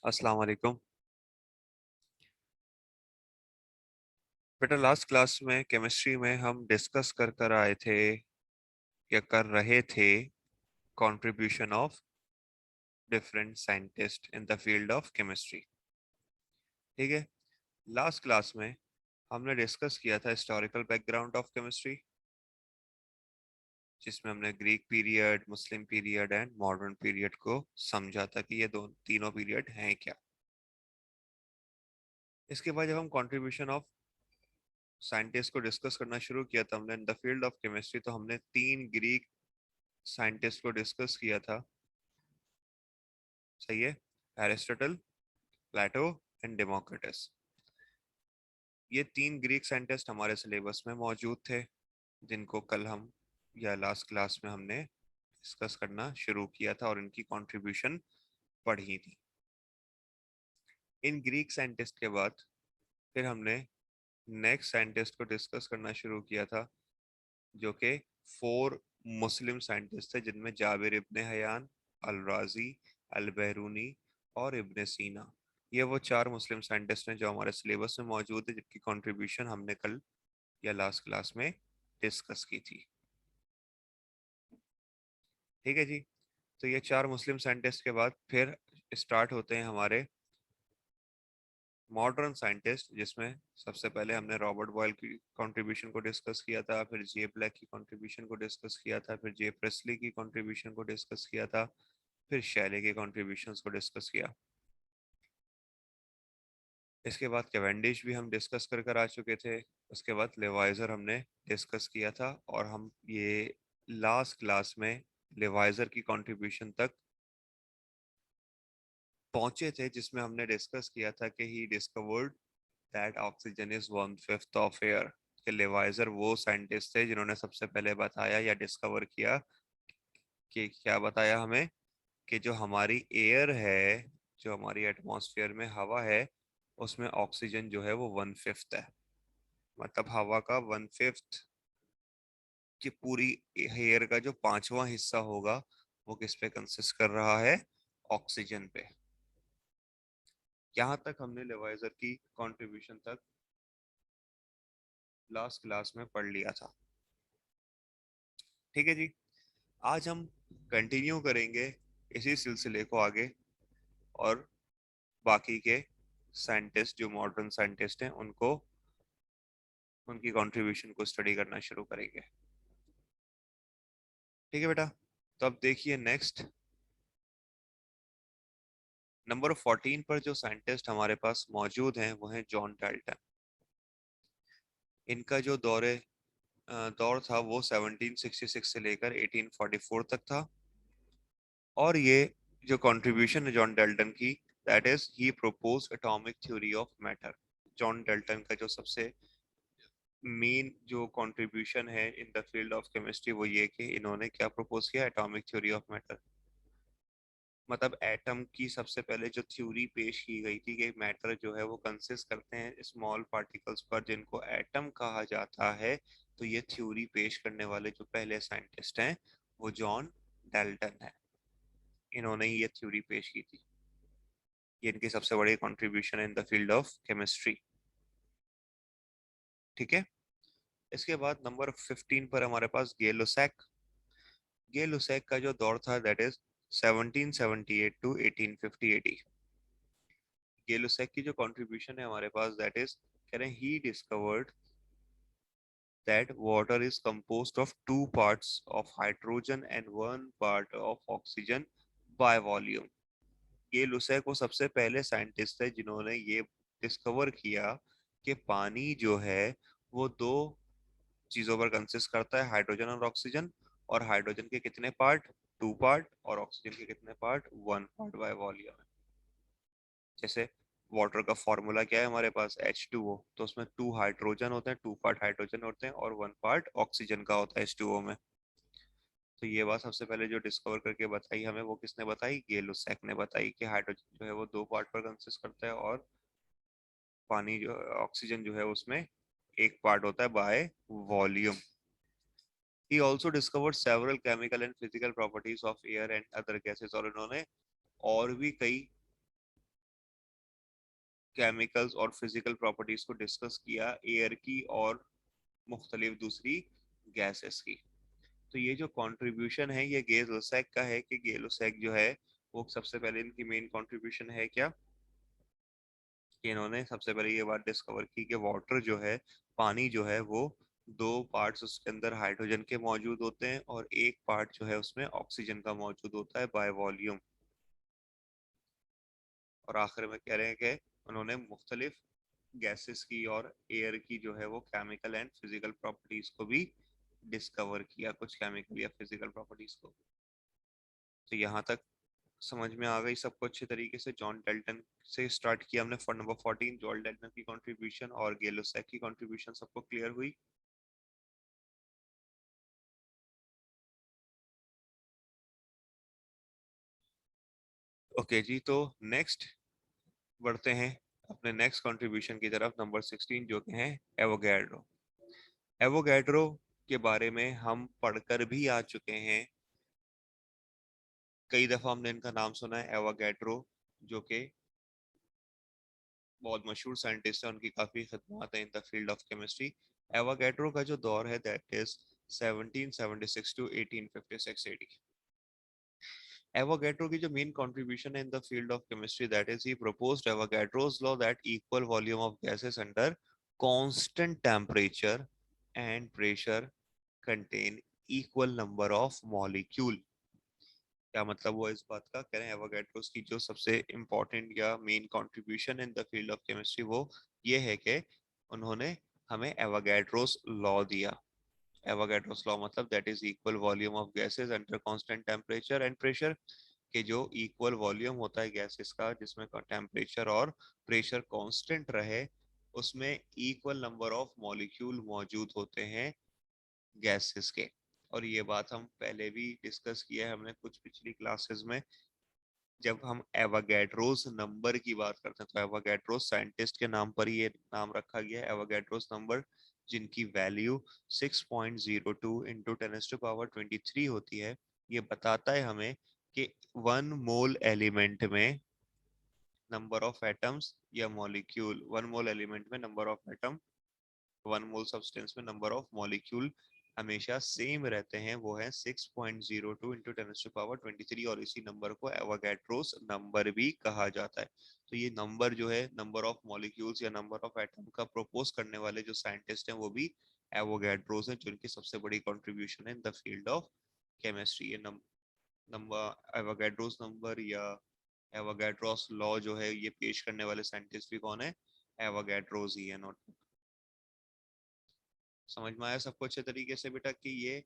अस्सलाम वालेकुम। बेटा लास्ट क्लास में केमिस्ट्री में हम डिस्कस कर कर आए थे या कर रहे थे contribution of different scientist in the field of chemistry. ठीक है। लास्ट क्लास में हमने डिस्कस किया था हिस्टोरिकल बैकग्राउंड ऑफ केमिस्ट्री, जिसमें हमने Greek period, Muslim period and modern period को समझा था कि ये दो तीनों पीरियड हैं क्या। इसके बाद जब हम कंट्रीब्यूशन ऑफ साइंटिस्ट को डिस्कस करना शुरू किया था हमने इन द फील्ड ऑफ केमिस्ट्री, तो हमने तीन ग्रीक साइंटिस्ट को डिस्कस किया था। सही है। Aristotle, Plato and Democritus. ये तीन ग्रीक साइंटिस्ट हमारे सिलेबस में मौजूद थे, जिनको कल हम या लास्ट क्लास में हमने डिस्कस करना शुरू किया था और इनकी कंट्रीब्यूशन पढ़ी थी। इन ग्रीक साइंटिस्ट के बाद फिर हमने नेक्स्ट साइंटिस्ट को डिस्कस करना शुरू किया था, जो कि फोर मुस्लिम साइंटिस्ट थे, जिनमें जाबिर इब्ने हयान, अल राजी, अल बहरूनी और इब्ने सीना। ये वो चार मुस्लिम साइंटिस्ट हैं जो हमारे सिलेबस में मौजूद है, जिनकी कंट्रीब्यूशन हमने कल या लास्ट क्लास में डिस्कस की थी। ठीक है जी। तो ये चार मुस्लिम साइंटिस्ट के बाद फिर स्टार्ट होते हैं हमारे मॉडर्न साइंटिस्ट, जिसमें सबसे पहले हमने रॉबर्ट बॉयल की कंट्रीब्यूशन को डिस्कस किया था, फिर जे ब्लैक की कंट्रीब्यूशन को डिस्कस किया था, फिर जे प्रेस्ली की कंट्रीब्यूशन को डिस्कस किया था, फिर शैले के कंट्रीब्यूशंस को डिस्कस किया। इसके बाद कैवेंडिश भी हम डिस्कस कर कर आ चुके थे। उसके बाद लेवाइजर हमने डिस्कस किया था, और हम ये लास्ट क्लास में लेवाइजर की कंट्रीब्यूशन तक पहुंचे थे, जिसमें हमने डिस्कस किया था कि he discovered that oxygen is 1/5 of air. कि लेवाइजर वो साइंटिस्ट थे जिन्होंने सबसे पहले बताया या डिस्कवर किया कि क्या बताया हमें, कि जो हमारी एयर है, जो हमारी एटमॉस्फेयर में हवा है, उसमें ऑक्सीजन जो है वो 1/5 है। मतलब हवा का 1/5 की पूरी एयर का जो पांचवा हिस्सा होगा वो किस पे कंसिस्ट कर रहा है? ऑक्सीजन पे। यहाँ तक हमने लेवाइजर की कंट्रीब्यूशन तक लास्ट क्लास में पढ़ लिया था। ठीक है जी। आज हम कंटिन्यू करेंगे इसी सिलसिले को आगे, और बाकी के साइंटिस्ट जो मॉडर्न साइंटिस्ट हैं उनको, उनकी कंट्रीब्यूशन को स्टडी करना शुरू करेंगे। ठीक है बेटा। तो अब देखिए नेक्स्ट नंबर 14 पर जो साइंटिस्ट हमारे पास मौजूद हैं वो हैं जॉन डाल्टन। इनका जो दौर था वो 1766 से लेकर 1844 तक था। और ये जो कंट्रीब्यूशन है जॉन डाल्टन की, that is he proposed atomic theory of matter. John Dalton का जो सबसे मेन जो कंट्रीब्यूशन है in the field of chemistry वो ये कि इन्होंने क्या प्रपोज किया? Atomic theory of matter. मतलब एटम की सबसे पहले जो थ्योरी पेश की गई थी कि मैटर जो है वो कंसिस्ट करते हैं स्मॉल पार्टिकल्स पर, जिनको एटम कहा जाता है। तो ये थ्योरी पेश करने वाले जो पहले साइंटिस्ट हैं वो जॉन डाल्टन है। इन्होंने ही ये थ्योरी पेश की थी। ये इनकी सबसे बड़ी कंट्रीब्यूशन है in the field of chemistry. ठीक है। इसके बाद नंबर 15 पर हमारे पास गे लुसैक। गे लुसैक का जो दौर था दैट इज 1778 टू 1850 AD। गे लुसैक की जो कंट्रीब्यूशन है हमारे पास, दैट इज, कह रहे हैं, he discovered that water is composed of two parts of hydrogen and one part of oxygen by volume। ये लुसेक वो सबसे पहले साइंटिस्ट है जिन्होंने ये डिस्कवर किया कि पानी जो है वो दो चीजों पर कंसिस्ट करता है, हाइड्रोजन और ऑक्सीजन। और हाइड्रोजन के कितने पार्ट? 2 पार्ट। और ऑक्सीजन के कितने पार्ट? 1 part by volume. जैसे वाटर का फॉर्मूला क्या है हमारे पास? H2O। तो उसमें 2 हाइड्रोजन होते हैं, 2 पार्ट हाइड्रोजन होते हैं, और 1 पार्ट ऑक्सीजन का होता है H2O में। तो ये बात सबसे पहले जो डिस्कवर करके बताई हमें, वो किसने बताई? गे लुसैक ने बताई कि हाइड्रोजन जो है वो 2 पार्ट पर कंसिस्ट करता है, और पानी जो, ऑक्सीजन जो है उसमें 1 पार्ट होता है by volume. He also discovered several chemical and physical properties of air and other gases. और इन्होंने और भी कई केमिकल्स और फिजिकल प्रॉपर्टीज को डिस्कस किया एयर की और मुख्तलिफ दूसरी गैसेस की। तो ये जो कंट्रीब्यूशन है ये गेल लोसेक का है कि गेल लोसेक जो है वो सबसे पहले इनकी मेन कंट्रीब्यूशन है क्या कि इन्होंने सबसे पहले ये बात डिस्कवर की कि वाटर जो है, पानी जो है वो दो पार्ट्स उसके अंदर हाइड्रोजन के मौजूद होते हैं और एक पार्ट जो है उसमें ऑक्सीजन का मौजूद होता है बाय वॉल्यूम। और आखिर में कह रहे हैं कि उन्होंने मुख्तलिफ गैसेस की और एयर की जो है वो केमिकल एंड फिजिकल प्रॉपर्टीज को भी डिस्कवर किया, कुछ केमिकल या फिजिकल प्रॉपर्टीज को। तो यहाँ तक समझ में आ गई सबको अच्छे तरीके से। जॉन डेल्टन से स्टार्ट किया हमने फॉर नंबर 14, जॉन डेल्टन की कंट्रीब्यूशन और गेल लोसेक की कंट्रीब्यूशन सबको क्लियर हुई। ओके जी, तो नेक्स्ट बढ़ते हैं अपने नेक्स्ट कंट्रीब्यूशन की तरफ, नंबर 16 जो कि है एवोगैड्रो। एवोगैड्रो के बारे में हम पढ़कर भी आ चुके हैं, कई दफा हमने इनका नाम सुना है एवोगैड्रो, जो कि बहुत मशहूर साइंटिस्ट है, उनकी काफी खदमात है in the field of chemistry. Avogadro का जो दौर है that is 1776 to 1856 AD. Avogadro की जो मेन कंट्रीब्यूशन है in the field of chemistry that is he proposed Avogadro's law that equal volume of gases under constant temperature and pressure contain equal number of molecule। क्या मतलब हुआ इस बात का? कह रहे हैं एवोगैड्रोस की जो सबसे इम्पोर्टेंट या main contribution in the field of chemistry वो ये है कि उन्होंने हमें एवोगैड्रोस लॉ दिया। एवोगैड्रोस लॉ मतलब that is equal volume of gases under constant temperature and pressure, के जो इक्वल वॉल्यूम होता है गैसेस का जिसमें टेम्परेचर और प्रेशर कांस्टेंट रहे, उसमें इक्वल नंबर ऑफ मॉलिक्यूल मौजूद होते हैं गैसेस के। और ये बात हम पहले भी डिस्कस किया है हमने कुछ पिछली क्लासेस में, जब हम एवोगैड्रोस नंबर की बात करते हैं। तो एवोगैड्रोस साइंटिस्ट के नाम पर ये नाम रखा गया है एवोगैड्रोस नंबर, जिनकी वैल्यू 6.02 इंटू 10⁻23 होती है। ये बताता है हमें कि 1 मोल एलिमेंट में नंबर ऑफ एटम्स या मॉलिक्यूल, 1 मोल एलिमेंट में number of atom, 1 mole substance में नंबर ऑफ मॉलिक्यूल हमेशा सेम रहते हैं, वो है 6.02 इंटू 10⁻23। और इसी नंबर को एवोगैड्रोस नंबर भी कहा जाता है। तो ये नंबर जो है नंबर ऑफ मॉलिक्यूल्स या नंबर ऑफ एटम का प्रपोज करने वाले जो साइंटिस्ट हैं वो भी एवोगैड्रोस हैं, जिनकी सबसे बड़ी कंट्रीब्यूशन है in the field of chemistry. ये नंबर एवोगैड्रोस नंबर या एवोगैड्रोस लॉ जो है ये पेश करने वाले साइंटिस्ट भी कौन है? एवोगैड्रोस ही है। नोट समझ में आया सबको अच्छे तरीके से बेटा कि ये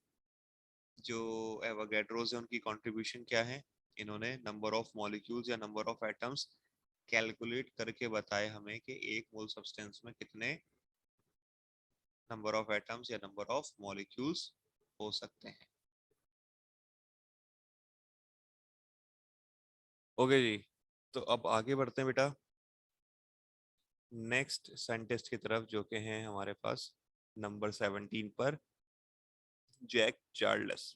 जो एवोगैड्रोस है उनकी कंट्रीब्यूशन क्या है? इन्होंने नंबर ऑफ मॉलिक्यूल्स या नंबर ऑफ एटम्स कैलकुलेट करके बताए हमें कि एक मोल सब्सटेंस में कितने नंबर ऑफ एटम्स या नंबर ऑफ मॉलिक्यूल्स हो सकते हैं। ओके जी, तो अब आगे बढ़ते हैं बेटा नेक्स्ट साइंटिस्ट की तरफ, जो कि हैं हमारे पास नंबर 17 पर जैक चार्ल्स।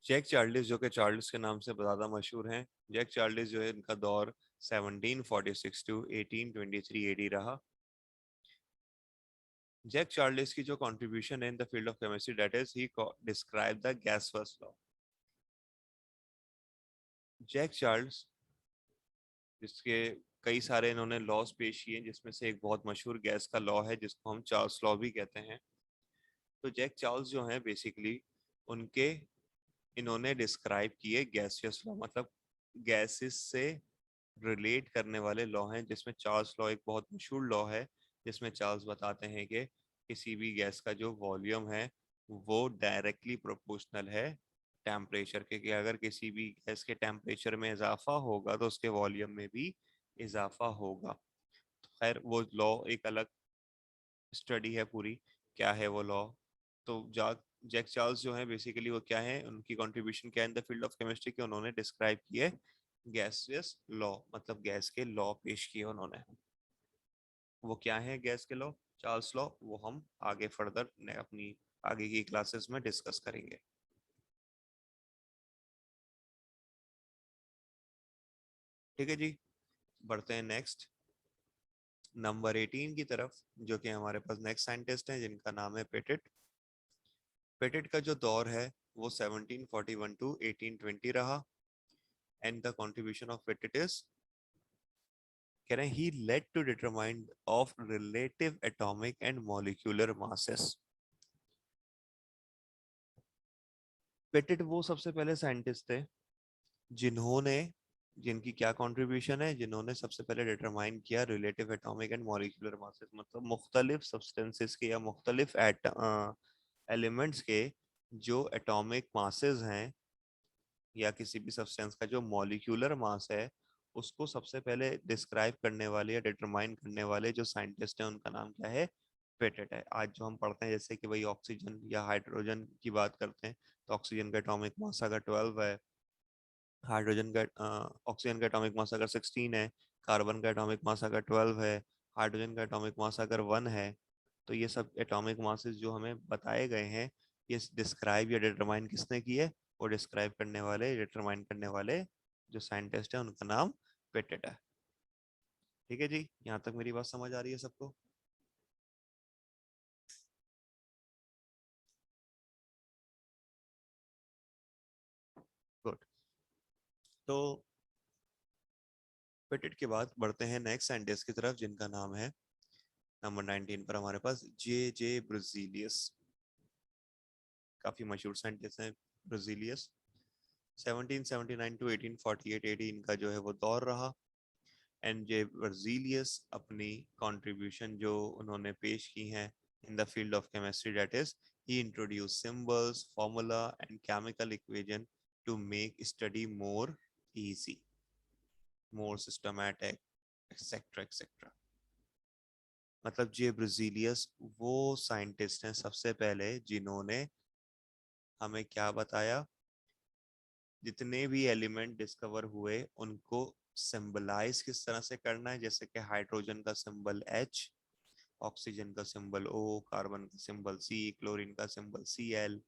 जैक चार्ल्स जो कि चार्ल्स के नाम से ज़्यादा मशहूर हैं। जैक चार्ल्स जो है इनका दौर 1746 टू 1823 एडी रहा। जैक चार्ल्स की जो कंट्रीब्यूशन है in the field of chemistry that is he describe the gas law. Jacques Charles जिसके कई सारे इन्होंने लॉज पेश किए, जिसमें से एक बहुत मशहूर गैस का लॉ है जिसको हम चार्ल्स लॉ भी कहते हैं। तो जैक चार्ल्स जो है बेसिकली उनके इन्होंने डिस्क्राइब किए गैसियस लॉ, मतलब गैसेस से रिलेट करने वाले लॉ हैं, जिसमें चार्ल्स लॉ एक बहुत मशहूर लॉ है, जिसमें चार्ल्स बताते हैं कि किसी भी गैस का जो वॉल्यूम है वो डायरेक्टली प्रोपोर्शनल है टेम्परेचर के, कि अगर किसी भी गैस के टेम्परेचर में इजाफा होगा तो उसके वॉल्यूम में भी इजाफा होगा। तो खैर वो लॉ एक अलग स्टडी है पूरी, क्या है वो लॉ। तो जैक चार्ल्स जो है बेसिकली वो क्या है, उनकी कंट्रीब्यूशन क्या है in the field of chemistry के, उन्होंने डिस्क्राइब किए गैसियस लॉ, मतलब गैस के लॉ पेश किए उन्होंने। वो क्या है गैस के लॉ, चार्ल्स लॉ, वो हम आगे फर्दर अपनी आगे की क्लासेस में डिस्कस करेंगे। ठीक है जी। बढ़ते हैं नेक्स्ट नंबर 18 की तरफ, जो कि हमारे पास नेक्स्ट साइंटिस्ट हैं जिनका नाम है पेटिट। पेटिट का जो दौर है वो 1741 टू 1820 रहा, and the contribution of petit is, कह रहे हैं, he led to determine of relative atomic and molecular masses। Petit वो सबसे पहले साइंटिस्ट थे जिन्होंने, जिनकी क्या कंट्रीब्यूशन है, जिन्होंने सबसे पहले डिटरमाइन किया relative atomic and molecular masses, मतलब मुख्तलिफ सब्सटेंसेस के या मुख्तलिफ एलिमेंट्स के जो एटॉमिक मासेस हैं, या किसी भी सब्सटेंस का जो मॉलिक्यूलर मास है, उसको सबसे पहले डिस्क्राइब करने वाले या डिटरमाइन करने वाले जो साइंटिस्ट हैं उनका नाम क्या है, पेटेट है। आज जो हम पढ़ते हैं जैसे कि भाई ऑक्सीजन या हाइड्रोजन की बात करते हैं, तो ऑक्सीजन का एटॉमिक मास अगर 12 है, हाइड्रोजन का ऑक्सीजन का एटॉमिक मास अगर 16 है, कार्बन का एटॉमिक मास अगर 12 है, हाइड्रोजन का एटॉमिक मास अगर 1 है, तो ये सब एटॉमिक मासेस जो हमें बताए गए हैं, ये डिस्क्राइब या डिटरमाइन किसने की है, वो डिस्क्राइब करने वाले, डिटरमाइन करने वाले जो साइंटिस्ट है उनका नाम पेटेट है। ठीक है जी, यहाँ तक मेरी बात समझ आ रही है सबको? गुड। तो पेटेट के बाद बढ़ते हैं नेक्स्ट साइंटिस्ट की तरफ जिनका नाम है नंबर 19 पर हमारे पास जे जे ब्रुजीलियस। काफी मशहूर साइंटिस्ट हैं ब्रुजीलियस। 1779 टू 1848 एडी इनका जो है वो दौर रहा, एंड जे ब्रुजीलियस अपनी कंट्रीब्यूशन जो उन्होंने पेश की हैं इन the field of chemistry, that is he introduce symbols, formula and chemical equation two make study more easy, more systematic, etcetera etcetera. मतलब जे ब्रुजीलियस वो साइंटिस्ट हैं सबसे पहले जिन्होंने हमें क्या बताया, जितने भी एलिमेंट डिस्कवर हुए उनको सिंबलाइज किस तरह से करना है, जैसे कि हाइड्रोजन का सिंबल H, ऑक्सीजन का सिंबल O, कार्बन का सिंबल C, क्लोरीन का सिंबल Cl।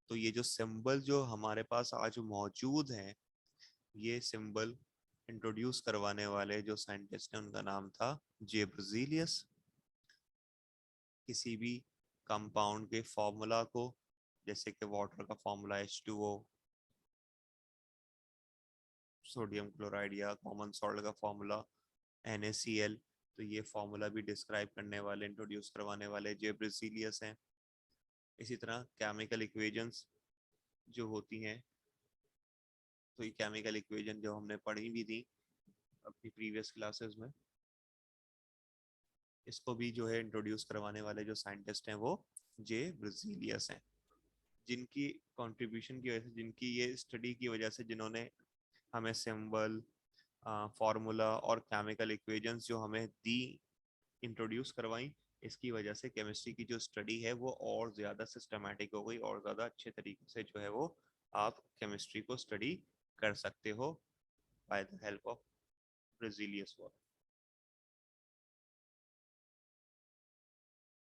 तो ये जो सिंबल जो हमारे पास आज मौजूद हैं, ये सिंबल इंट्रोड्यूस करवाने वाले जो साइंटिस्ट हैं उनका नाम था जे ब्रुजीलियस। किसी भी कंपाउंड के फॉर्मूला को, जैसे कि वाटर का फॉर्मूला H2O, सोडियम क्लोराइड या कॉमन सॉल्ट का फॉर्मूला NaCl, तो ये फॉर्मूला भी डिस्क्राइब करने वाले, इंट्रोड्यूस करवाने वाले जे ब्रुजीलियस हैं। इसी तरह केमिकल इक्वेशंस जो होती हैं, तो ये केमिकल इक्वेशन जो हमने पढ़ी भी थी अपनी प्रीवियस क्लासेस में, इसको भी जो है इंट्रोड्यूस करवाने वाले जो साइंटिस्ट हैं वो जे ब्रुजीलियस हैं, जिनकी कंट्रीब्यूशन की वजह से, जिनकी ये स्टडी की वजह से, जिन्होंने हमें सिंबल, फार्मूला और केमिकल इक्वेशंस जो हमें दी, इंट्रोड्यूस करवाई, इसकी वजह से केमिस्ट्री की जो स्टडी है वो और ज़्यादा सिस्टमैटिक हो गई, और ज़्यादा अच्छे तरीके से जो है वो आप केमिस्ट्री को स्टडी कर सकते हो by the help of Berzelius work.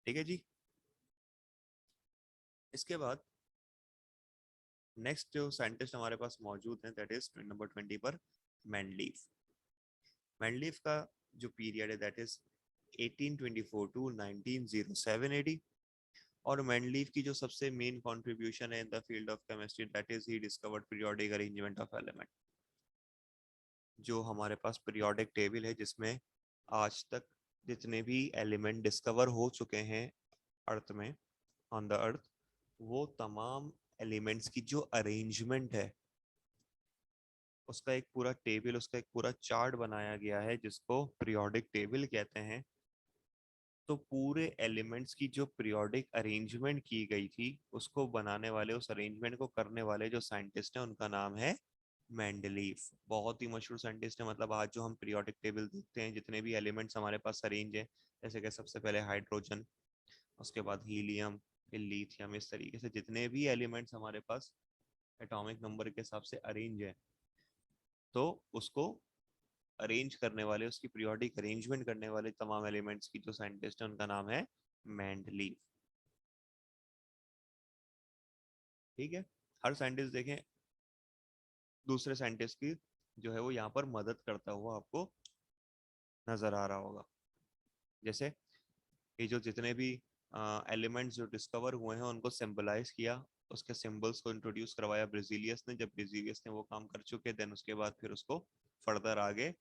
ठीक है जी। इसके बाद नेक्स्ट जो साइंटिस्ट हमारे पास मौजूद हैं, दैट इज नंबर 20 पर मैंडलीफ। मैंडलीफ का जो पीरियड है दैट इज 1824 टू 1907 एडी। और मैंडलीफ की जो सबसे मेन कंट्रीब्यूशन है in the field of chemistry, that is he discovered periodic arrangement of element. जो हमारे पास पीरियोडिक टेबल है जिसमें आज तक जितने भी एलिमेंट डिस्कवर हो चुके हैं अर्थ में, ऑन द अर्थ, वो तमाम एलिमेंट्स की जो अरेंजमेंट है उसका एक पूरा टेबल, उसका एक पूरा चार्ट बनाया गया है जिसको पीरियोडिक टेबल कहते हैं। तो पूरे एलिमेंट्स की जो पीरियोडिक अरेंजमेंट की गई थी उसको बनाने वाले, उस अरेंजमेंट को करने वाले जो साइंटिस्ट हैं उनका नाम है मेंडलीफ। बहुत ही मशहूर साइंटिस्ट है। मतलब आज जो हम पीरियोडिक टेबल देखते हैं, जितने भी एलिमेंट्स हमारे पास अरेंज है, जैसे कि सबसे पहले हाइड्रोजन, उसके बाद हीलियम, फिर लिथियम, इस तरीके से जितने भी एलिमेंट्स हमारे पास एटॉमिक नंबर के हिसाब से अरेंज है, तो उसको अरेंज करने वाले, उसकी पीरियोडिक अरेंजमेंट करने वाले तमाम एलिमेंट्स की जो साइंटिस्ट है उनका नाम है मेंडलीफ। ठीक है। हर साइंटिस्ट देखें दूसरे साइंटिस्ट की जो है वो यहाँ पर मदद करता हुआ आपको नजर आ रहा होगा। जैसे ये जो जितने भी एलिमेंट्स जो डिस्कवर हुए हैं उनको सिंबलाइज किया, उसके सिंबल्स को इंट्रोड्यूस करवाया ब्रिजीलियस ने। जब ब्रिजीलियस ने वो काम कर चुके, देन उसके बाद फिर उसको फर्दर आगे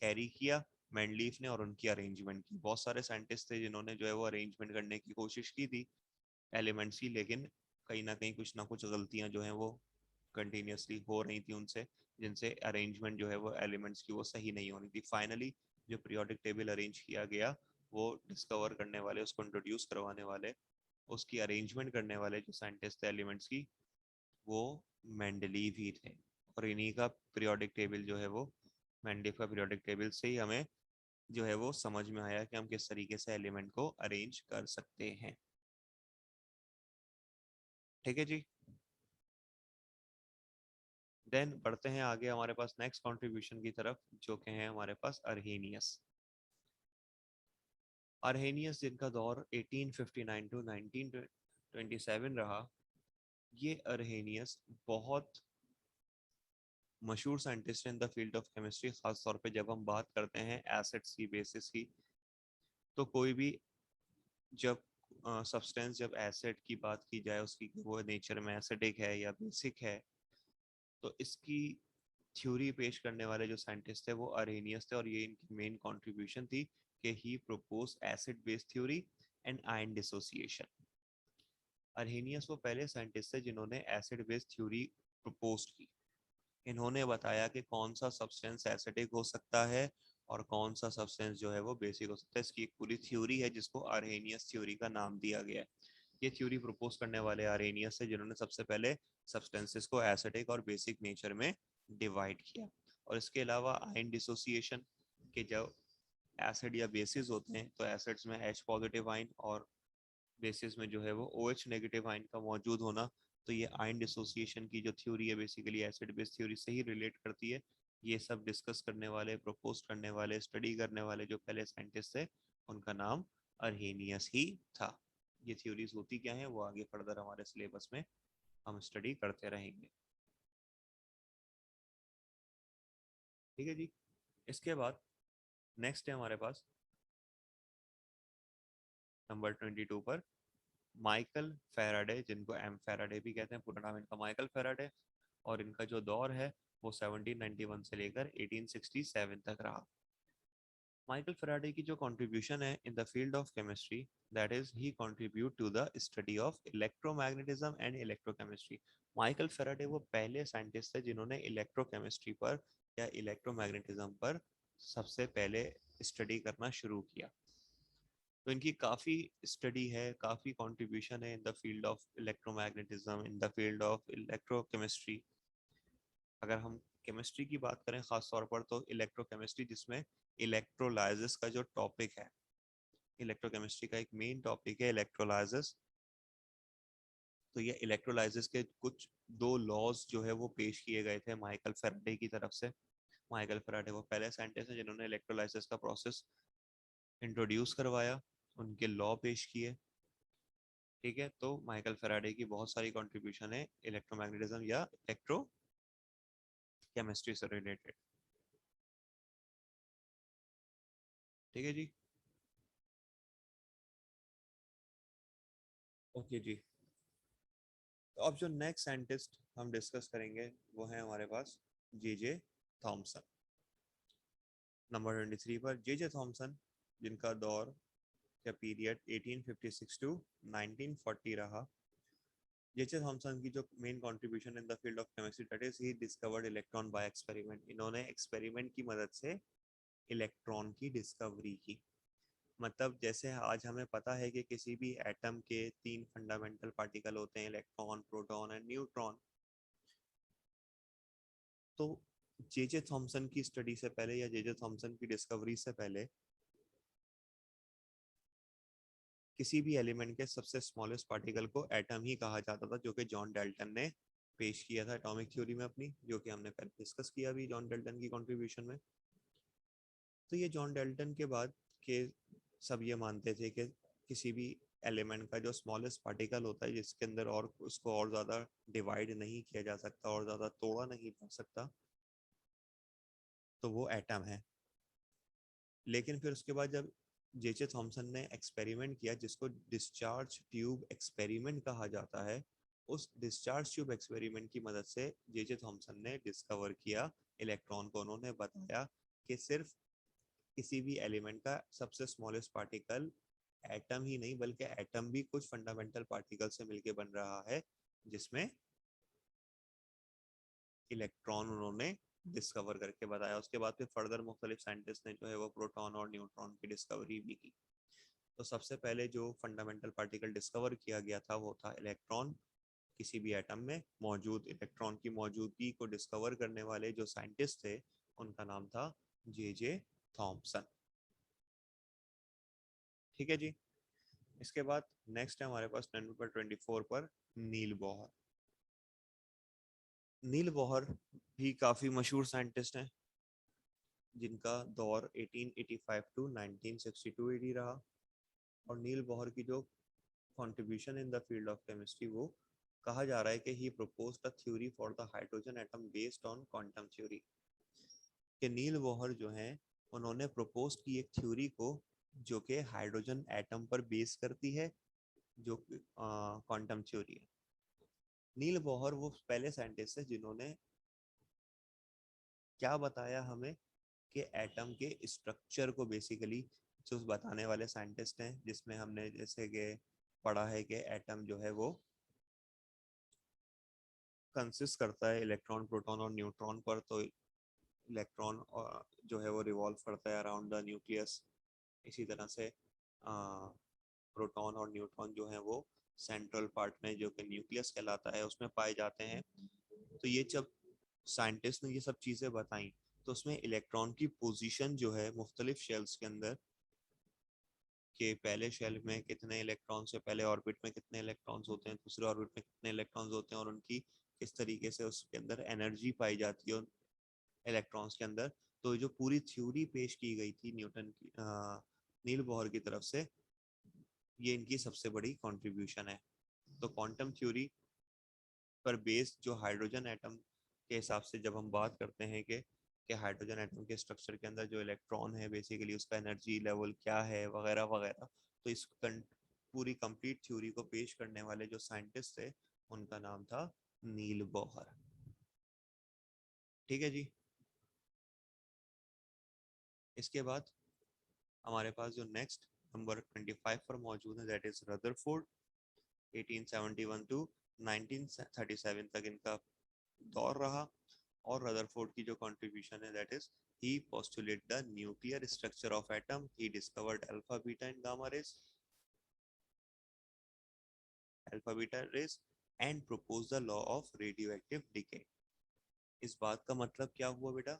कैरी किया मैंडलीफ ने और उनकी अरेंजमेंट की। बहुत सारे साइंटिस्ट थे जिन्होंने जो है वो अरेंजमेंट करने की कोशिश की थी एलिमेंट्स की, लेकिन कहीं ना कुछ गलतियां जो हैं वो कंटिन्यूसली हो रही थी उनसे, जिनसे अरेंजमेंट जो है वो एलिमेंट्स की वो सही नहीं होनी थी। फाइनली जो पीरियोडिक टेबल अरेंज किया गया, वो डिस्कवर करने वाले, उसको इंट्रोड्यूस करवाने वाले, उसकी अरेंजमेंट करने वाले जो साइंटिस्ट थे एलिमेंट्स की, वो मेंडलीव ही थे। और इन्हीं का पीरियोडिक टेबल जो है वो, मेंडलीव का पीरियोडिक टेबल से ही हमें जो है वो समझ में आया कि हम किस तरीके से एलिमेंट को अरेंज कर सकते हैं। ठीक है जी। देन बढ़ते हैं आगे हमारे पास नेक्स्ट कंट्रीब्यूशन की तरफ, जो कि है हमारे पास अर्हेनियस। अर्हेनियस जिनका दौर 1859 टू 1927 रहा। ये अर्हेनियस बहुत मशहूर scientist in the field of chemistry. खास तौर पे जब हम बात करते हैं एसिड्स की, बेसिस की, तो कोई भी जब सब्सटेंस जब एसिड की बात की जाए, उसकी वो नेचर में एसिडिक है या बेसिक है, तो इसकी थ्योरी पेश करने वाले जो साइंटिस्ट थे वो अरेनियस थे। और ये इनकी मेन कंट्रीब्यूशन थी कि he propose acid base theory and ion dissociation. Arrhenius वो पहले साइंटिस्ट थे जिन्होंने एसिड बेस थ्योरी प्रपोज की। इन्होंने बताया कि कौन सा सब्सटेंस एसिडिक हो सकता है और कौन सा सब्सटेंस जो है वो बेसिक हो सकता है। इसकी एक पूरी थ्योरी है जिसको आर्हेनियस थ्योरी का नाम दिया गया है। ये थ्योरी प्रपोज करने वाले आर्हेनियस है जिन्होंने सबसे पहले सब्सटेंसेस को एसिडिक और बेसिक नेचर में डिवाइड किया। और इसके अलावा आयन डिसोसिएशन के जब एसिड या बेसिस होते हैं, तो एसिड्स में H पॉजिटिव आयन और बेसिस में जो है वो OH नेगेटिव आयन का मौजूद होना। तो ये आयन डिसोसिएशन की जो थ्योरी है बेसिकली एसिड बेस थ्योरी से ही रिलेट करती है। ये सब डिस्कस करने वाले, प्रपोज करने वाले, स्टडी करने वाले जो पहले साइंटिस्ट थे, उनका नाम अर्हेनियस ही था। ये थ्योरीज होती क्या है वो आगे फर्दर हमारे सिलेबस में हम स्टडी करते रहेंगे। ठीक है जी। इसके बाद नेक्स्ट है हमारे पास नंबर 22 पर माइकल फेराडे, जिनको एम फेराडे भी कहते हैं, पूरा नाम इनका माइकल फेराडे। और इनका जो दौर है वो 1791 से लेकर 1867 तक रहा। माइकल फेराडे की जो कंट्रीब्यूशन है in the field of chemistry, that is he contribute to the study of electromagnetism and electrochemistry. Michael Faraday वो पहले साइंटिस्ट थे जिन्होंने इलेक्ट्रोकेमिस्ट्री पर या इलेक्ट्रोमैग्नेटिज्म पर सबसे पहले स्टडी करना शुरू किया। तो इनकी काफ़ी स्टडी है, काफ़ी कंट्रीब्यूशन है in the field of electromagnetism, in the field of electrochemistry. अगर हम केमिस्ट्री की बात करें खास तौर पर, तो इलेक्ट्रोकेमिस्ट्री जिसमें इलेक्ट्रोलाइसिस का जो टॉपिक है, इलेक्ट्रोकेमिस्ट्री का एक मेन टॉपिक है इलेक्ट्रोलाइसिस। तो ये इलेक्ट्रोलाइसिस के कुछ दो लॉज जो है वो पेश किए गए थे माइकल फेराडे की तरफ से। माइकल फेराडे वो पहले साइंटिस्ट हैं जिन्होंने इलेक्ट्रोलाइसिस का प्रोसेस इंट्रोड्यूस करवाया, उनके लॉ पेश किए। ठीक है, तो माइकल फेराडे की बहुत सारी कंट्रीब्यूशन है इलेक्ट्रोमैग्नेटिज्म या इलेक्ट्रो केमिस्ट्री से रिलेटेड। ठीक है जी। ओके जी। तो अब जो नेक्स्ट साइंटिस्ट हम डिस्कस करेंगे वो है हमारे पास जे जे थॉमसन। नंबर 23 पर जे जे थॉमसन, जिनका दौर या पीरियड 1856 टू 1940 रहा। जे जे थॉमसन की जो main contribution in the field of chemistry, that is he discovered electron by experiment. इन्होंने एक्सपेरिमेंट की मदद से इलेक्ट्रॉन की डिस्कवरी की। मतलब जैसे आज हमें पता है कि किसी भी एटम के तीन फंडामेंटल पार्टिकल होते हैं, इलेक्ट्रॉन, प्रोटॉन एंड न्यूट्रॉन। तो जे जे थॉमसन की स्टडी से पहले या जे जे थॉमसन की डिस्कवरी से पहले किसी भी एलिमेंट के सबसे स्मॉलेस्ट पार्टिकल को एटम ही कहा जाता था, जो कि जॉन डेल्टन ने पेश किया था एटॉमिक थ्योरी में अपनी, जो कि हमने पहले डिस्कस किया भी जॉन डेल्टन की कंट्रीब्यूशन में। तो ये जॉन डेल्टन के बाद के सब ये मानते थे कि किसी भी एलिमेंट का जो स्मॉलेस्ट पार्टिकल होता है, जिसके अंदर और उसको और ज़्यादा डिवाइड नहीं किया जा सकता और ज़्यादा तोड़ा नहीं जा सकता, तो वो एटम है। लेकिन फिर उसके बाद जब जे थॉमसन ने एक्सपेरिमेंट किया, जिसको डिस्चार्ज ट्यूब एक्सपेरिमेंट कहा जाता है, उस डिस्चार्ज ट्यूब एक्सपेरिमेंट की मदद से जे थॉमसन ने डिस्कवर किया इलेक्ट्रॉन को। उन्होंने बताया कि सिर्फ किसी भी एलिमेंट का सबसे स्मॉलेस्ट पार्टिकल एटम ही नहीं, बल्कि एटम भी कुछ फंडामेंटल पार्टिकल से मिलके बन रहा है, जिसमें इलेक्ट्रॉन उन्होंने डिस्कवर करके बताया। उसके बाद फिर फर्दर मुख्तलिफ साइंटिस्ट ने जो है वो प्रोटॉन और न्यूट्रॉन की डिस्कवरी भी की। तो सबसे पहले जो फंडामेंटल पार्टिकल डिस्कवर किया गया था वो था इलेक्ट्रॉन। किसी भी एटम में मौजूद इलेक्ट्रॉन की मौजूदगी को डिस्कवर करने वाले जो साइंटिस्ट थे, उनका नाम था जे थॉमसन। ठीक है जी। इसके बाद नेक्स्ट है हमारे पास नंबर 24 पर नील बोहर। नील बोहर भी काफी मशहूर साइंटिस्ट हैं, जिनका दौर 1885 टू 1962 एडी रहा। और नील बोहर की जो contribution in the field of chemistry, वो कहा जा रहा है कि he proposed a theory for the hydrogen atom based on quantum theory. कि नील बोहर जो हैं, उन्होंने प्रपोज की एक थ्योरी को जो कि हाइड्रोजन एटम पर बेस करती है, जो क्वांटम थ्योरी है। नील बोहर वो पहले साइंटिस्ट है जिन्होंने क्या बताया हमें कि एटम के स्ट्रक्चर को बेसिकली जो बताने वाले साइंटिस्ट हैं, जिसमें हमने जैसे कि पढ़ा है कि एटम जो है वो कंसिस्ट करता है इलेक्ट्रॉन, प्रोटॉन और न्यूट्रॉन पर। तो इलेक्ट्रॉन जो है वो रिवॉल्व करता है अराउंड द न्यूक्लियस। इसी तरह से प्रोटॉन और न्यूट्रॉन जो है वो सेंट्रल पार्ट में, जो कि न्यूक्लियस कहलाता है, उसमें पाए जाते हैं। तो ये जब साइंटिस्ट ने ये सब चीज़ें बताई, तो उसमें इलेक्ट्रॉन की पोजीशन जो है मुख्तलिफ शेल्स के अंदर, कि पहले शेल में कितने इलेक्ट्रॉन्स है, पहले ऑर्बिट में कितने इलेक्ट्रॉन्स होते हैं, दूसरे ऑर्बिट में कितने इलेक्ट्रॉन्स होते हैं, और उनकी किस तरीके से उसके अंदर एनर्जी पाई जाती है इलेक्ट्रॉन्स के अंदर। तो जो पूरी थ्योरी पेश की गई थी न्यूटन की, नील बोहर की तरफ से, ये इनकी सबसे बड़ी कंट्रीब्यूशन है। तो क्वांटम थ्योरी पर बेस्ड जो हाइड्रोजन एटम के हिसाब से जब हम बात करते हैं कि हाइड्रोजन एटम के स्ट्रक्चर के अंदर जो इलेक्ट्रॉन है बेसिकली उसका एनर्जी लेवल क्या है वगैरह वगैरह, तो इस पूरी कंप्लीट थ्योरी को पेश करने वाले जो साइंटिस्ट थे, उनका नाम था नील बोहर। ठीक है जी। इसके बाद हमारे पास जो नेक्स्ट नंबर 25 पर मौजूद है, दैट इज रदरफोर्ड। 1871 टू 1937 तक इनका दौर रहा। और रदरफोर्ड की जो कंट्रीब्यूशन है, that is he postulated the nuclear structure of atom, he discovered alpha beta rays and proposed the law of radioactive decay। इस बात का मतलब क्या हुआ बेटा,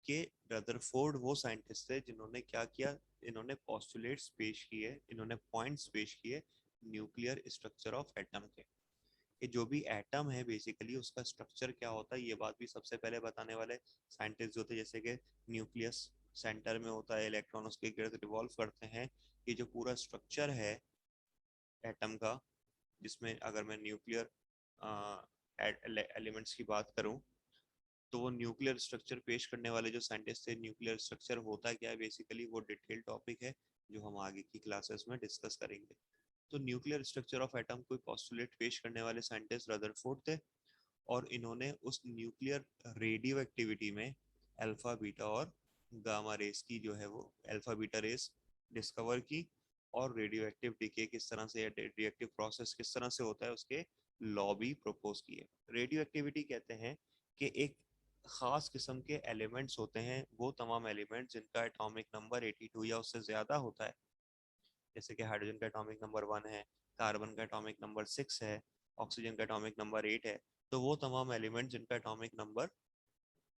कि रदरफोर्ड वो साइंटिस्ट थे जिन्होंने क्या किया, इन्होंने पोस्टुलेट्स पेश किए, इन्होंने पॉइंट्स पेश किए न्यूक्लियर स्ट्रक्चर ऑफ एटम के, कि जो भी एटम है बेसिकली उसका स्ट्रक्चर क्या होता है। ये बात भी सबसे पहले बताने वाले साइंटिस्ट जो थे, जैसे कि न्यूक्लियस सेंटर में होता है, इलेक्ट्रॉन उसके गिर्द रिवॉल्व करते हैं। ये जो पूरा स्ट्रक्चर है एटम का, जिसमें अगर मैं न्यूक्लियर एलिमेंट्स की बात करूं, तो वो न्यूक्लियर स्ट्रक्चर पेश करने वाले जो साइंटिस्ट थे, न्यूक्लियर स्ट्रक्चर होता क्या है बेसिकली, वो डिटेल टॉपिक है जो हम आगे की क्लासेस में डिस्कस करेंगे। तो न्यूक्लियर स्ट्रक्चर ऑफ एटम को पोस्टुलेट पेश करने वाले साइंटिस्ट रदरफोर्ड थे। और इन्होंने उस न्यूक्लियर रेडियो एक्टिविटी में अल्फा बीटा और गामा रेस की जो है वो अल्फा बीटा रेस डिस्कवर की। और रेडियो एक्टिव डिके किस तरह से, रेडियो एक्टिव प्रोसेस किस तरह से होता है, उसके लॉ भी प्रपोज किए। रेडियो एक्टिविटी कहते हैं कि एक खास किस्म के एलिमेंट्स होते हैं, वो तमाम एलिमेंट्स जिनका एटॉमिक नंबर 82 या उससे ज़्यादा होता है, जैसे कि हाइड्रोजन का एटॉमिक नंबर 1 है, कार्बन का एटॉमिक नंबर 6 है, ऑक्सीजन का एटॉमिक नंबर 8 है। तो वो तमाम एलिमेंट जिनका एटॉमिक नंबर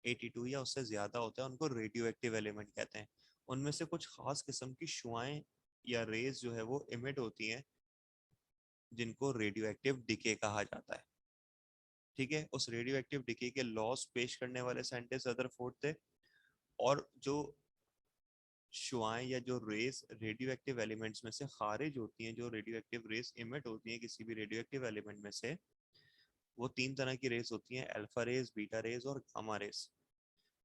82 या उससे ज़्यादा होता है, उनको रेडियो एक्टिव एलिमेंट कहते हैं। उनमें से कुछ खास किस्म की शुआएं या रेज जो है वो इमिट होती हैं, जिनको रेडियो एक्टिव डिके कहा जाता है। ठीक है, उस रेडियो एक्टिव डिके के लॉस पेश करने वाले साइंटिस्ट रदरफोर्ड थे। और जो शुआएं या जो रेस रेडियो एक्टिव एलिमेंट्स में से खारिज होती हैं, जो रेडियो एक्टिव रेस इमिट होती हैं किसी भी रेडियो एक्टिव एलिमेंट में से, वो तीन तरह की रेस होती हैं, अल्फा रेस, बीटा रेस और गामा रेस।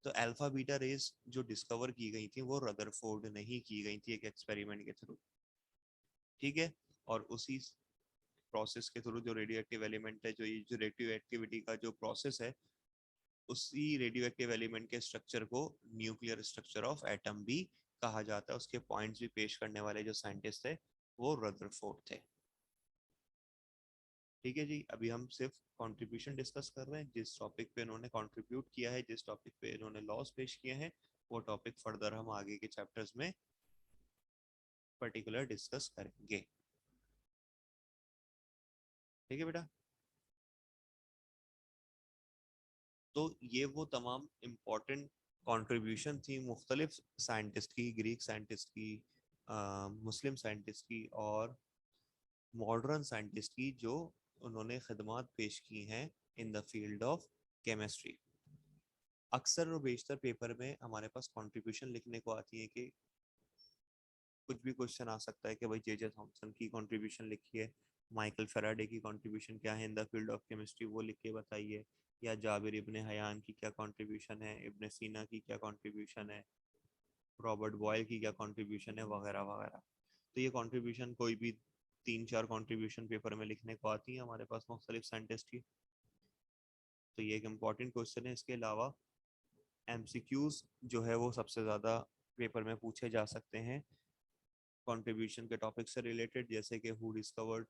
तो अल्फा बीटा रेस जो डिस्कवर की गई थी वो रदरफोर्ड नहीं की गई थी एक एक्सपेरिमेंट के थ्रू, ठीक है। और उसी प्रोसेस के थ्रू जो रेडियो एक्टिव एलिमेंट है, जो ये जो रेडियो एक्टिविटी का जो प्रोसेस है, उसी रेडियो एक्टिव एलिमेंट के स्ट्रक्चर को न्यूक्लियर स्ट्रक्चर ऑफ एटम भी कहा जाता है। उसके पॉइंट्स भी पेश करने वाले जो साइंटिस्ट थे वो रदरफोर्ड थे, ठीक है जी। अभी हम सिर्फ कंट्रीब्यूशन डिस्कस कर रहे हैं, जिस टॉपिक पे इन्होंने कंट्रीब्यूट किया है, जिस टॉपिक पे इन्होंने लॉस पेश किए हैं, वो टॉपिक फर्दर हम आगे के चैप्टर्स में पर्टिकुलर डिस्कस करेंगे, ठीक है बेटा। तो ये वो तमाम इम्पोर्टेंट कंट्रीब्यूशन थी मुख्तलिफ साइंटिस्ट की, ग्रीक साइंटिस्ट की, मुस्लिम साइंटिस्ट की और मॉडर्न साइंटिस्ट की, जो उन्होंने खदमात पेश की हैं इन द फील्ड ऑफ केमिस्ट्री। अक्सर और बेशतर पेपर में हमारे पास कंट्रीब्यूशन लिखने को आती है कि कुछ भी क्वेश्चन आ सकता है कि भाई जे जे थॉमसन की कंट्रीब्यूशन लिखिए, माइकल फेराडे की कंट्रीब्यूशन क्या है in the field of chemistry वो लिख के बताइए, या जाबिर इब्ने हयान की क्या कंट्रीब्यूशन है, इब्ने सीना की क्या कंट्रीब्यूशन है, रॉबर्ट बॉयल की क्या कंट्रीब्यूशन है, वगैरह वगैरह। तो ये कंट्रीब्यूशन कोई भी 3-4 कंट्रीब्यूशन पेपर में लिखने को आती है हमारे पास मुख्तलिफ साइंटिस्ट की। तो ये एक इम्पॉर्टेंट क्वेश्चन है। इसके अलावा एमसीक्यूज जो है वो सबसे ज़्यादा पेपर में पूछे जा सकते हैं कंट्रीब्यूशन के टॉपिक से रिलेटेड, जैसे कि हु डिस्कवर्ड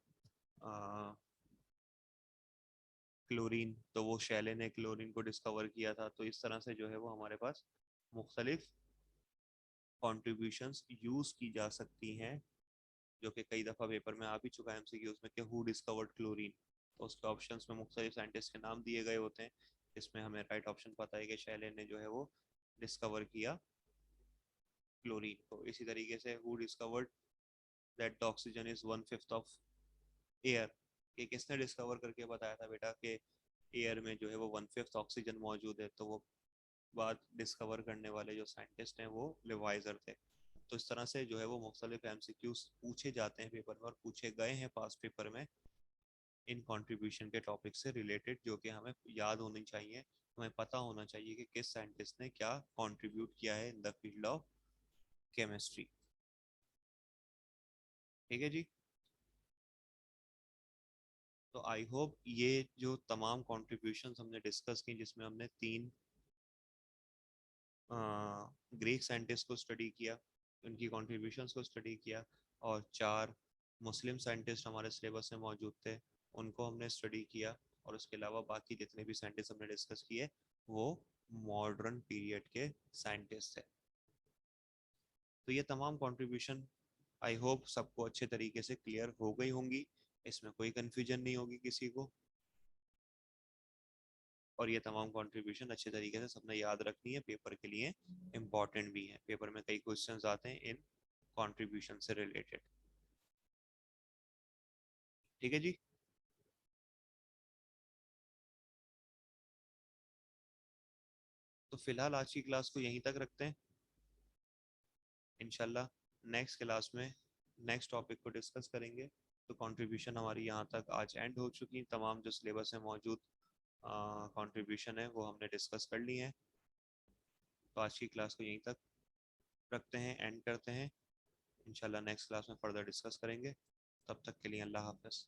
क्लोरीन, तो वो शैले ने क्लोरीन को डिस्कवर किया था। तो इस तरह से जो है वो हमारे पास मुख्तलिफ कॉन्ट्रीब्यूशंस यूज़ की जा सकती हैं, जो कि कई दफ़ा पेपर में आ भी चुका है एमसीक्यूज में कि हु डिस्कवर्ड क्लोरीन। तो उसके ऑप्शंस में मुख्तलिफ साइंटिस्ट के नाम दिए गए होते हैं, इसमें हमें राइट ऑप्शन पता है कि शैले ने जो है वो डिस्कवर किया क्लोरीन को। इसी तरीके से who discovered that oxygen is 1/5 of air, कि किसने डिस्कवर करके बताया था बेटा कि एयर में जो है वो 1/5 ऑक्सीजन मौजूद है। तो वो बात डिस्कवर करने वाले जो साइंटिस्ट हैं वो लिवाइजर थे। तो इस तरह से जो है वो मुख्तलिफ एमसीक्यूज पूछे जाते हैं पेपर में और पूछे गए हैं पास पेपर में इन कंट्रीब्यूशन के टॉपिक से रिलेटेड, जो कि हमें याद होनी चाहिए, हमें पता होना चाहिए कि किस साइंटिस्ट ने क्या कंट्रीब्यूट किया है in the field of chemistry, ठीक है जी। तो आई होप ये जो तमाम कॉन्ट्रीब्यूशन हमने डिस्कस की, जिसमें हमने 3 ग्रीक साइंटिस्ट को स्टडी किया, उनकी कॉन्ट्रीब्यूशंस को स्टडी किया, और 4 मुस्लिम साइंटिस्ट हमारे सिलेबस में मौजूद थे, उनको हमने स्टडी किया, और उसके अलावा बाकी जितने भी साइंटिस्ट हमने डिस्कस किए वो मॉडर्न पीरियड के साइंटिस्ट थे। तो ये तमाम कंट्रीब्यूशन आई होप सबको अच्छे तरीके से क्लियर हो गई होंगी, इसमें कोई कन्फ्यूजन नहीं होगी किसी को, और ये तमाम कंट्रीब्यूशन अच्छे तरीके से सबने याद रखनी है, पेपर के लिए इम्पॉर्टेंट भी है। पेपर में कई क्वेश्चंस आते हैं इन कंट्रीब्यूशन से रिलेटेड, ठीक है जी। तो फिलहाल आज की क्लास को यहीं तक रखते हैं, इंशाल्लाह नेक्स्ट क्लास में नेक्स्ट टॉपिक को डिस्कस करेंगे। तो कंट्रीब्यूशन हमारी यहाँ तक आज एंड हो चुकी, तमाम जो सिलेबस में मौजूद कंट्रीब्यूशन है वो हमने डिस्कस कर ली है। तो आज की क्लास को यहीं तक रखते हैं, एंड करते हैं। इंशाल्लाह नेक्स्ट क्लास में फर्दर डिस्कस करेंगे। तब तक के लिए अल्लाह हाफ़िज़।